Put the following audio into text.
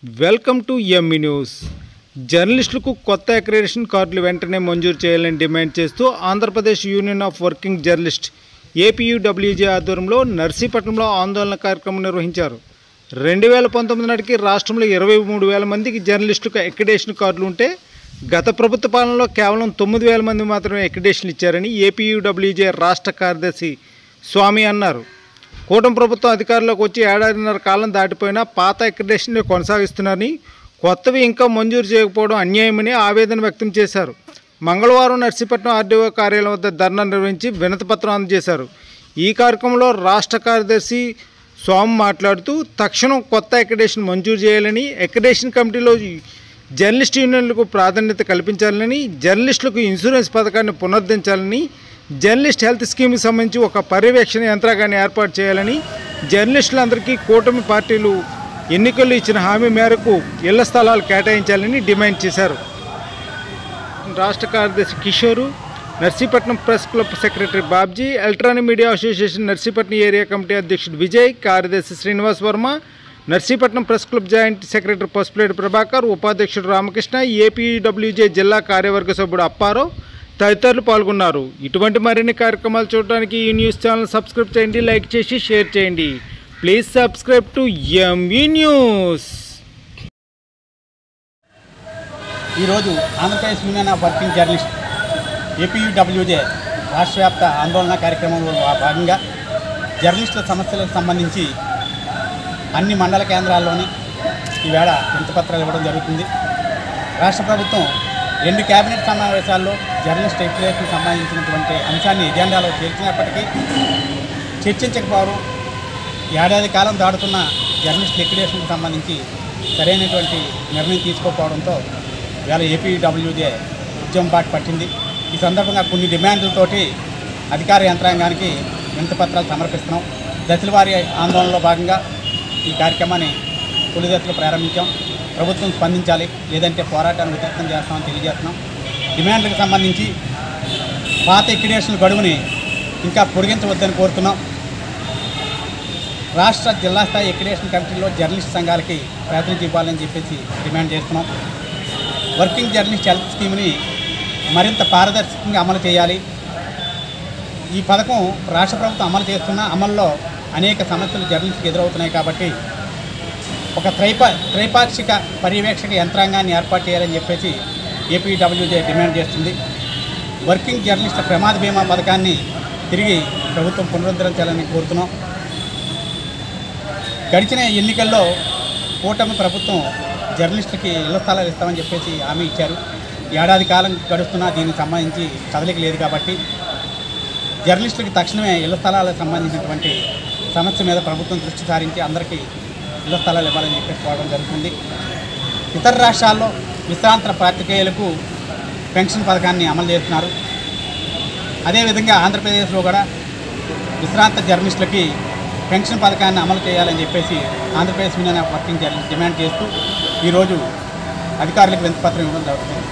Welcome to ME news. జర్నలిస్టులకు కొత్త accreditation కార్డులు వెంటనే మంజూరు చేయాలని డిమాండ్ చేస్తూ Andhra Pradesh union of working journalist APUWJ ఆధ్వర్యంలో నర్సీపట్నంలో ఆందోళన కార్యక్రమం నిర్వహించారు. 2019 నాటికి రాష్ట్రంలో 23,000 మందికి జర్నలిస్టులకు అక్రిడిటేషన్ కార్డులు ఉంటే గత ప్రభుత్వ పాలనలో కేవలం 9,000 మంది మాత్రమే అక్రిడిటేషన్లు ఇచ్చారని ఏపీయూడబ్ల్యూజే రాష్ట్ర కార్యదర్శి స్వామి అన్నారు. కూటమి ప్రభుత్వం అధికారంలోకి వచ్చి ఏడాదిన్నర కాలం దాటిపోయినా పాత అక్రిడిటేషన్లు కొనసాగిస్తున్నారని, కొత్తవి ఇంకా మంజూరు చేయకపోవడం అన్యాయమని ఆవేదన వ్యక్తం చేశారు. మంగళవారం నర్సీపట్నం ఆర్డీఓ కార్యాలయం వద్ద ధర్నా నిర్వహించి వినతిపత్రం అందజేశారు. ఈ కార్యక్రమంలో రాష్ట్ర కార్యదర్శి స్వామి మాట్లాడుతూ తక్షణం కొత్త అక్రిడిటేషన్ మంజూరు చేయాలని, అక్రిడిటేషన్ కమిటీలో జర్నలిస్ట్ యూనియన్లకు ప్రాధాన్యత కల్పించాలని, జర్నలిస్టులకు ఇన్సూరెన్స్ పథకాన్ని పునరుద్ధరించాలని, జర్నలిస్ట్ హెల్త్ స్కీమ్కి సంబంధించి ఒక పర్యవేక్షణ యంత్రాంగాన్ని ఏర్పాటు చేయాలని, జర్నలిస్టులందరికీ కూటమి పార్టీలు ఎన్నికల్లో ఇచ్చిన హామీ మేరకు ఇళ్ల స్థలాలు కేటాయించాలని డిమాండ్ చేశారు. రాష్ట్ర కార్యదర్శి Kishore, Narsipatnam press club secretary Babji, electronic media association Narsipatnam area committee అధ్యక్షుడు విజయ్, కార్యదర్శి Srinivas Varma, Narsipatnam press club joint secretary Pasupuleti Prabhakar, ఉపాధ్యక్షుడు రామకృష్ణ, ఏపీడబ్ల్యూజే జిల్లా కార్యవర్గ సభ్యుడు అప్పారావు తదితరులు పాల్గొన్నారు. ఇటువంటి మరిన్ని కార్యక్రమాలు చూడడానికి ఈ న్యూస్ ఛానల్ సబ్స్క్రైబ్ చేయండి, లైక్ చేసి షేర్ చేయండి. Please subscribe to ME news. ఈరోజు Andhra Pradesh union of working journalist APUWJ రాష్ట్ర వ్యాప్త ఆందోళన కార్యక్రమంలో భాగంగా జర్నలిస్టుల సమస్యలకు సంబంధించి అన్ని మండల కేంద్రాల్లోని ఈవేళ వినతిపత్రాలు ఇవ్వడం జరుగుతుంది. రాష్ట్ర ప్రభుత్వం 2 కేబినెట్ సమావేశాల్లో జర్నలిస్ట్ అక్రిడిటేషన్కి సంబంధించినటువంటి అంశాన్ని ఎజెండాలో చేర్చినప్పటికీ చర్చించకపోవడం, ఏడాది కాలం దాడుతున్న జర్నలిస్ట్ అక్రిడిటేషన్కి సంబంధించి సరైనటువంటి నిర్ణయం తీసుకోకపోవడంతో ఇవాళ ఏపీడబ్ల్యూజే ఉద్యమం బాట పట్టింది. ఈ సందర్భంగా కొన్ని డిమాండ్లతోటి అధికార యంత్రాంగానికి వినతిపత్రాలు సమర్పిస్తున్నాం. దశలవారీ ఆందోళనలో భాగంగా ఈ కార్యక్రమాన్ని తొలి దశలో ప్రారంభించాం. ప్రభుత్వం స్పందించాలి, లేదంటే పోరాటాన్ని ఉధృతం చేస్తామని తెలియజేస్తున్నాం. డిమాండ్లకు సంబంధించి పాత అక్రిడిటేషన్ గడువుని ఇంకా పొడిగించవద్దని కోరుతున్నాం. రాష్ట్ర జిల్లా స్థాయి అక్రిడిటేషన్ కమిటీలో జర్నలిస్ట్ సంఘాలకి ప్రాతినిధ్యం ఇవ్వాలని చెప్పేసి డిమాండ్ చేస్తున్నాం. వర్కింగ్ జర్నలిస్ట్ హెల్త్ స్కీమ్ని మరింత పారదర్శకంగా అమలు చేయాలి. ఈ పథకం రాష్ట్ర ప్రభుత్వం అమలు చేస్తున్న అమల్లో అనేక సమస్యలు జర్నలిస్ట్కి ఎదురవుతున్నాయి కాబట్టి ఒక త్రైపాక్షిక పర్యవేక్షక యంత్రాంగాన్ని ఏర్పాటు చేయాలని చెప్పేసి ఏపీడబ్ల్యూజే డిమాండ్ చేస్తుంది. వర్కింగ్ జర్నలిస్టుల ప్రమాద బీమా పథకాన్ని తిరిగి ప్రభుత్వం పునరుద్ధరించాలని కోరుతున్నాం. గడిచిన ఎన్నికల్లో కూటమి ప్రభుత్వం జర్నలిస్టులకి ఇళ్ల స్థలాలు ఇస్తామని చెప్పేసి హామీ ఇచ్చారు. ఏడాది కాలం గడుస్తున్నా దీనికి సంబంధించి కదలిక లేదు కాబట్టి జర్నలిస్టులకి తక్షణమే ఇళ్ల స్థలాలకు సంబంధించినటువంటి సమస్య మీద ప్రభుత్వం దృష్టి సారించి అందరికీ ఇళ్ల స్థలాలు ఇవ్వాలని చెప్పేసి కోరడం జరుగుతుంది. ఇతర రాష్ట్రాల్లో విశ్రాంత పాత్రికేయులకు పెన్షన్ పథకాన్ని అమలు చేస్తున్నారు. అదేవిధంగా ఆంధ్రప్రదేశ్లో కూడా విశ్రాంత జర్నలిస్టులకి పెన్షన్ పథకాన్ని అమలు చేయాలని చెప్పేసి Andhra Pradesh union of working journalist demand చేస్తూ ఈరోజు అధికారులకు వినతిపత్రం ఇవ్వడం జరుగుతుంది.